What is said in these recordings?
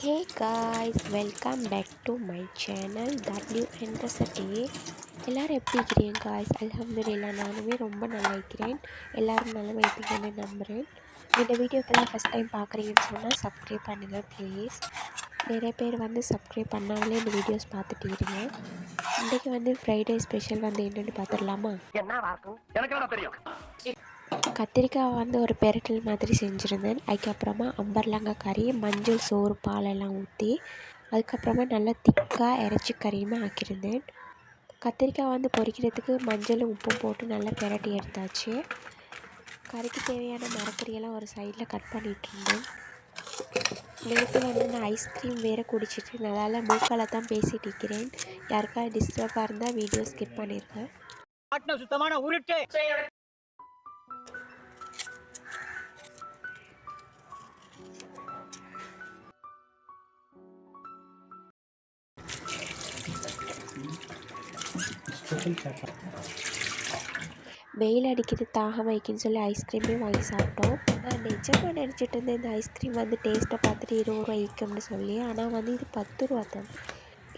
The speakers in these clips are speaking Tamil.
Hey guys, welcome back to my channel W and the City. எல்லாரும் எப்படி இருக்கிறீங்க guys? அல்ஹம்துலில்லாஹ் நானுமே ரொம்ப நல்லா இருக்கிறேன். எல்லாரும் நல்லா இருப்பீங்கன்னு நம்புகிறேன். இந்த வீடியோ இப்போ தான் ஃபஸ்ட் டைம் பார்க்குறீங்கன்னு சொன்னால் சப்ஸ்கிரைப் பண்ணுங்கள் ப்ளீஸ். நிறைய பேர் வந்து சப்ஸ்கிரைப் பண்ணாமலே இந்த வீடியோஸ் பார்த்துட்டு இருங்க. இன்றைக்கி வந்து ஃப்ரைடே ஸ்பெஷல் வந்து என்னென்னு பார்த்துடலாமா? கத்திரிக்காய் வந்து ஒரு பெரட்டல் மாதிரி செஞ்சுருந்தேன். அதுக்கப்புறமா அம்பர்லங்காய் கறி, மஞ்சள் சோறு பாலெல்லாம் ஊற்றி அதுக்கப்புறமா நல்லா திக்காக இறைச்சி கறியுமே ஆக்கியிருந்தேன். கத்திரிக்காய் வந்து பொரிக்கிறதுக்கு மஞ்சளும் உப்பும் போட்டு நல்லா பெரட்டி எடுத்தாச்சு. கறிக்கு தேவையான மரக்கறியெல்லாம் ஒரு சைடில் கட் பண்ணிகிட்டு இருந்தேன். நேற்று வந்து நான் ஐஸ்கிரீம் வேறு குடிச்சிட்டு நல்லா மூக்கால் தான் பேசிகிட்டு இருக்கிறேன். யாருக்காவது டிஸ்டர்பாக இருந்தால் வீடியோ ஸ்கிப் பண்ணியிருக்கேன். சுத்தமான உருட்டு வெயில் அடிக்குது தாகம் வைக்குன்னு சொல்லி ஐஸ்கிரீமே வாங்கி சாப்பிட்டோம். நான் நிஜமாக நினச்சிட்டு இருந்தேன் இந்த ஐஸ்கிரீம் வந்து டேஸ்ட்டை பார்த்துட்டு 20 ரூபா ஈக்கும்னு சொல்லி. ஆனால் வந்து இது 10 ரூபா தான்.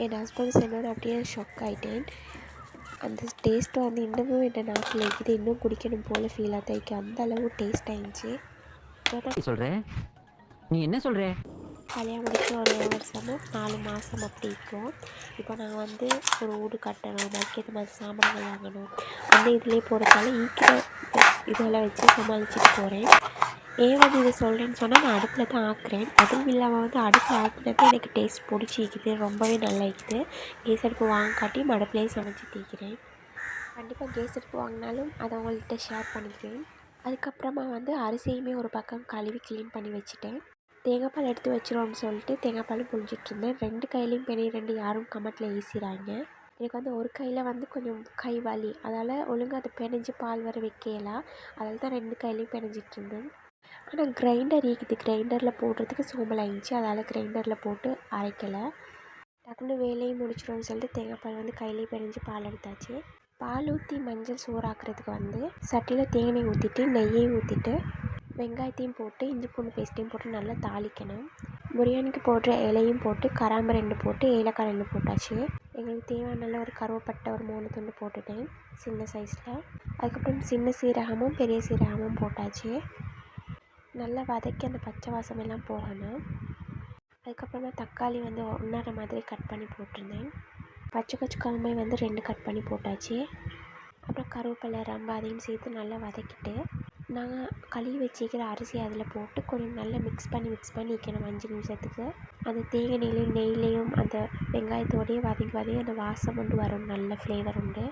என் ஹஸ்பண்ட் சொன்னோட அப்படியே ஷாக் ஆகிட்டேன். அந்த டேஸ்ட்டு வந்து இன்னமும் என்ன நாட்டில் இருக்குது, இன்னும் குடிக்கணும் போல் ஃபீல் ஆகிட்டு அந்த அளவு டேஸ்ட் ஆகிடுச்சு. சொல்கிறேன் நீ என்ன சொல்கிற? கல்யாணம் முடிச்சு ஒரு வருஷமும் 4 மாதம் அப்படி இருக்கும். இப்போ நான் வந்து ஒரு வீடு கட்டணும், அதுக்கேற்ற மாதிரி சாமான்கள் வாங்கணும், அந்த இதுலேயே போகிறதால ஈக்கிற இதெல்லாம் வச்சு சமாளிச்சுட்டு போகிறேன். ஏன் வந்து இதை சொல்கிறேன்னு சொன்னால் நான் அடுப்பில் தான் ஆக்குறேன். அதுவும் இல்லாமல் வந்து அடுப்பில் ஆக்கினது எனக்கு டேஸ்ட் பிடிச்சிக்குது, ரொம்பவே நல்லா இருக்குது. கேஸ் அடுப்பு வாங்காட்டி அடுப்புலேயே சமைச்சு தீக்கிறேன். கண்டிப்பாக கேஸ் அடுப்பு வாங்கினாலும் அதை அவங்கள்ட்ட ஷேர் பண்ணிக்கிறேன். அதுக்கப்புறமா வந்து அரிசியுமே ஒரு பக்கம் கழுவி க்ளீன் பண்ணி வச்சுட்டேன். தேங்காய் பால் எடுத்து வச்சிரோன்னு சொல்லிட்டு தேங்காய் பால் புழிஞ்சிட்ருந்தேன். 2 கையிலையும் பெரிய 2 யாரும் கமெண்ட்டில் ஈசிறாங்க. எனக்கு வந்து ஒரு கையில் வந்து கொஞ்சம் கை வலி, அதால் ஒழுங்காக அதை பிணைஞ்சு பால் வர வைக்கலாம். அதால் தான் 2 கையிலையும் பிணைஞ்சிட்ருந்தேன். ஆனால் கிரைண்டர் இருக்குது, கிரைண்டரில் போடுறதுக்கு சோம்பல் ஆகிடுச்சு. அதால் கிரைண்டரில் போட்டு அரைக்கலை. டக்குன்னு வேலையும் முடிச்சிடும்னு சொல்லிட்டு தேங்காய் பால் வந்து கையிலேயே பிணைஞ்சு பால் எடுத்தாச்சு. பால் ஊற்றி மஞ்சள் சோறாக்குறதுக்கு வந்து சட்டியில் தேங்காய் ஊற்றிட்டு நெய்யையும் ஊற்றிட்டு வெங்காயத்தையும் போட்டு இஞ்சி பூண்டு பேஸ்ட்டையும் போட்டு நல்லா தாளிக்கணும். பிரியாணிக்கு போடுற இலையும் போட்டு கராம்பு 2 போட்டு ஏலக்காய் 2 போட்டாச்சு. எங்களுக்கு தேவையான நல்ல ஒரு கருவேப்பட்டை ஒரு 3 துண்டு போட்டுட்டேன் சின்ன சைஸில். அதுக்கப்புறம் சின்ன சீரகமும் பெரிய சீரகமும் போட்டாச்சு. நல்லா வதக்கி அந்த பச்சை வாசம் எல்லாம் போகணும். அதுக்கப்புறமா தக்காளி வந்து 1.5 மாதிரி கட் பண்ணி போட்டிருந்தேன். பச்சை வந்து 2 கட் பண்ணி போட்டாச்சு. அப்புறம் கருவேப்பிலை ரம்பு அதையும் சேர்த்து நல்லா வதக்கிட்டு நாங்கள் கழுவி வச்சுக்கிற அரிசி அதில் போட்டு கொஞ்சம் நல்லா மிக்ஸ் பண்ணி வைக்கணும் 5 நிமிஷத்துக்கு. அந்த தேங்காய் நெய்லேயும் அந்த வெங்காயத்தோடையே வதங்கி அந்த வாசம் கொண்டு வரும், நல்ல ஃப்ளேவர் உண்டு.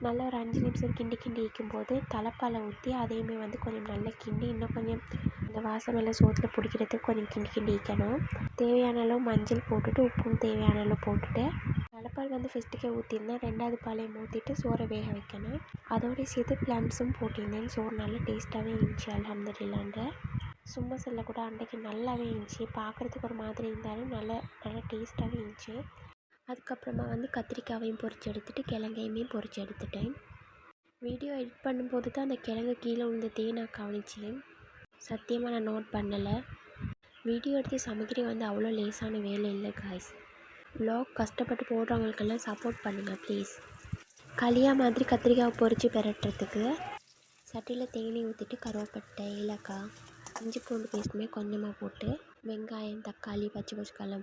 நல்லா ஒரு 5 நிமிஷம் கிண்டி வைக்கும்போது தலைப்பாலை ஊற்றி அதையுமே வந்து கொஞ்சம் நல்லா கிண்டி இன்னும் கொஞ்சம் அந்த வாசம் எல்லாம் சோத்தில் பிடிக்கிறதுக்கு கொஞ்சம் கிண்டி வைக்கணும். தேவையான அளவு மஞ்சள் போட்டுட்டு உப்பும் தேவையான அளவு போட்டுட்டு தலைப்பால் வந்து ஃபஸ்ட்டுக்கே ஊற்றிருந்தேன். 2வது பாலையும் ஊற்றிட்டு சோறை வேக வைக்கணும். அதோடய சேர்த்து ப்ளம்ஸும் போட்டிருந்தேன். சோறு நல்லா டேஸ்ட்டாகவே இருந்துச்சு அல்ஹம்துலில்லாஹ்ன்ற. சும்மா சொல்ல கூட அன்றைக்கி நல்லாவே இருந்துச்சு. பார்க்குறதுக்கு ஒரு மாதிரி இருந்தாலும் நல்லா டேஸ்ட்டாகவே இருந்துச்சு. அதுக்கப்புறமா வந்து கத்திரிக்காயையும் பொரித்து எடுத்துகிட்டு கிழங்கையுமே பொரித்து எடுத்துட்டேன். வீடியோ எடிட் பண்ணும்போது தான் அந்த கிழங்கு கீழே விழுந்ததே நான் கவனிச்சேன். சத்தியமாக நான் நோட் பண்ணலை. வீடியோ எடுத்து சமைக்கிறது வந்து அவ்வளோ லேசான வேலை இல்லை காய்ஸ். வ்ளாக் கஷ்டப்பட்டு போடுறவங்களுக்கெல்லாம் சப்போர்ட் பண்ணுங்கள் ப்ளீஸ். களியா மாதிரி கத்திரிக்காய் பொரித்து பெரட்டுறதுக்கு சட்டியில் தேனி ஊற்றிட்டு கருவேப்பட்டை ஏலக்காய் இஞ்சி பூண்டு பேஸ்ட்டுமே கொஞ்சமாக போட்டு வெங்காயம் தக்காளி பச்சை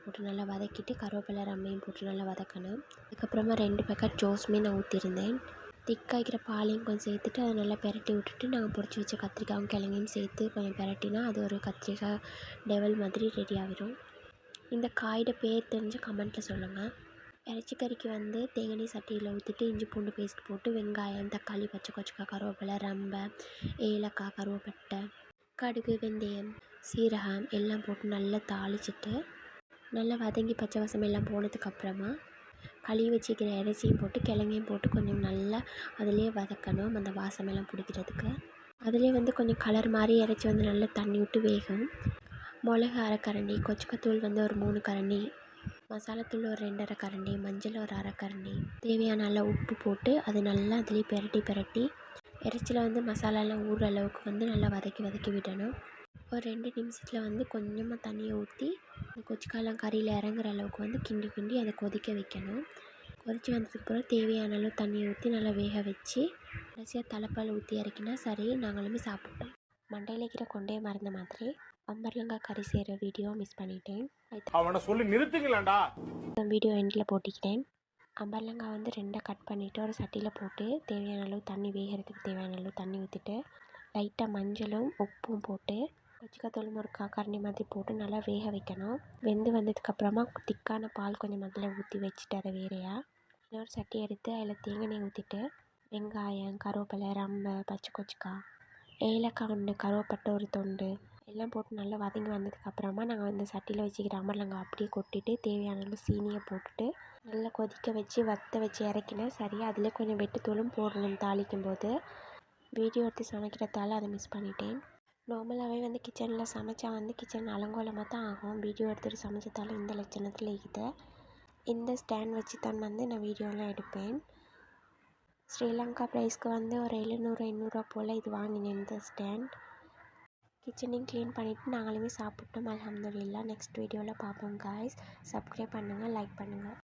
போட்டு நல்லா வதக்கிட்டு கருவேப்பிலை ரம்மையும் போட்டு நல்லா வதக்கணும். அதுக்கப்புறமா 2 பேக்கெட் ஜூஸுமே நான் ஊற்றிருந்தேன். திக்காய்க்கிற பாலையும் கொஞ்சம் சேர்த்துட்டு அதை நல்லா பெரட்டி விட்டுட்டு நாங்கள் பொரிச்சு வச்ச கத்திரிக்காயும் கிழங்கையும் சேர்த்து கொஞ்சம் பெரட்டினா அது ஒரு கத்திரிக்காய் டெவல் மாதிரி ரெடி ஆகிடும். இந்த காயோட பேர் தெரிஞ்ச கமெண்ட்டில் சொல்லுங்கள். இறைச்சி கறிக்கு வந்து தேங்காய் சட்டியில் ஊற்றிட்டு இஞ்சி பூண்டு பேஸ்ட் போட்டு வெங்காயம் தக்காளி பச்சை கருவேப்பிலை ரம்பை ஏலக்காய் கருவேப்பட்டை கடுகு வெந்தயம் சீரகம் எல்லாம் போட்டு நல்லா தாளிச்சிட்டு நல்லா வதங்கி பச்சை வாசம் எல்லாம் போனதுக்கப்புறமா கழுவி வச்சுக்கிற இறைச்சியும் போட்டு கிழங்கையும் போட்டு கொஞ்சம் நல்லா அதிலே வதக்கணும் அந்த வாசமெல்லாம் பிடிக்கிறதுக்கு. அதிலே வந்து கொஞ்சம் கலர் மாதிரி இறைச்சி வந்து நல்லா தண்ணி விட்டு வேகும். மிளகு 1/2 கரண்டி, கொச்சக்கத்தூள் வந்து ஒரு 3 கரண்டி, மசாலாத்தூள் ஒரு 2.5 கரண்டி, மஞ்சள் ஒரு 1/2 கரண்டி, தேவையான நல்லா உப்பு போட்டு அது நல்லா அதிலே பெரட்டி இறைச்சியில் வந்து மசாலாலாம் ஊறுற அளவுக்கு வந்து நல்லா வதக்கி விடணும். ஒரு 2 நிமிஷத்தில் வந்து கொஞ்சமாக தண்ணியை ஊற்றி அந்த கொச்சிக்காயெலாம் கறியில் இறங்குற அளவுக்கு வந்து கிண்டி கிண்டி அதை கொதிக்க வைக்கணும். கொதித்து வந்ததுக்கப்புறம் தேவையான அளவு தண்ணியை ஊற்றி நல்லா வேக வச்சு கடைசியாக தலைப்பால் ஊற்றி இறக்கினா சரி, நாங்களுமே சாப்பிட்டோம். மண்டையில் வைக்கிற கொண்டையை மறந்த மாதிரி அம்பர்லங்காய் கறி செய்கிற வீடியோ மிஸ் பண்ணிட்டேன். அவனை சொல்லி நிறுத்துங்களேன்டா. வீடியோ எண்டில் போட்டிக்கிட்டேன். அம்பர்லங்காய் வந்து 2 கட் பண்ணிவிட்டு ஒரு சட்டியில் போட்டு தேவையான அளவு தண்ணி, வேகிறதுக்கு தேவையான அளவு தண்ணி ஊற்றிட்டு லைட்டாக மஞ்சளும் உப்பும் போட்டு கொச்சிக்காய் ஒரு கரண்டி மாதிரி போட்டு நல்லா வேக வைக்கணும். வெந்து வந்ததுக்கப்புறமா திக்கான பால் கொஞ்சம் முதல்ல ஊற்றி வச்சுட்டு அதை வேறையாக இன்னொரு சட்டி எடுத்து அதில் தேங்காய் எண்ணெய் ஊற்றிட்டு வெங்காயம், கருவேப்பிலை, ரம்பை, பச்சை கொச்சிக்காய், ஏலக்காய் ஒன்று, கருவேப்பட்டை ஒரு துண்டு எல்லாம் போட்டு நல்லா வதங்கி வந்ததுக்கப்புறமா நாங்கள் இந்த சட்டியில் வச்சுக்கிற அம்பர்லங்காய் அப்படியே கொட்டிட்டு தேவையான அளவு சீனியை போட்டுட்டு நல்லா கொதிக்க வச்சு வற்ற வச்சு இறக்கினா சரியாக அதில் கொஞ்சம் வெட்டுத்தூளும் போடணும் தாளிக்கும் போது. வீடியோ எடுத்து சமைக்கிறதால அதை மிஸ் பண்ணிட்டேன். நார்மலாகவே வந்து கிச்சனில் சமைச்சா வந்து கிச்சன் அலங்கோலமாக தான் ஆகும். வீடியோ எடுத்துகிட்டு சமைச்சதால இந்த லட்சணத்தில் இருக்குது. இந்த ஸ்டாண்ட் வச்சு தான் வந்து நான் வீடியோலாம் எடுப்பேன். ஸ்ரீலங்கா ப்ரைஸ்க்கு வந்து ஒரு 700-800 போல் இது வாங்கினேன் இந்த ஸ்டாண்ட். கிச்சனையும் க்ளீன் பண்ணிவிட்டு நாங்களுமே சாப்பிட்டோம். அல்ஹம்துலில்லாஹ். நெக்ஸ்ட் வீடியோவில் பார்ப்போம் காய்ஸ். சப்ஸ்கிரைப் பண்ணுங்கள், லைக் பண்ணுங்கள்.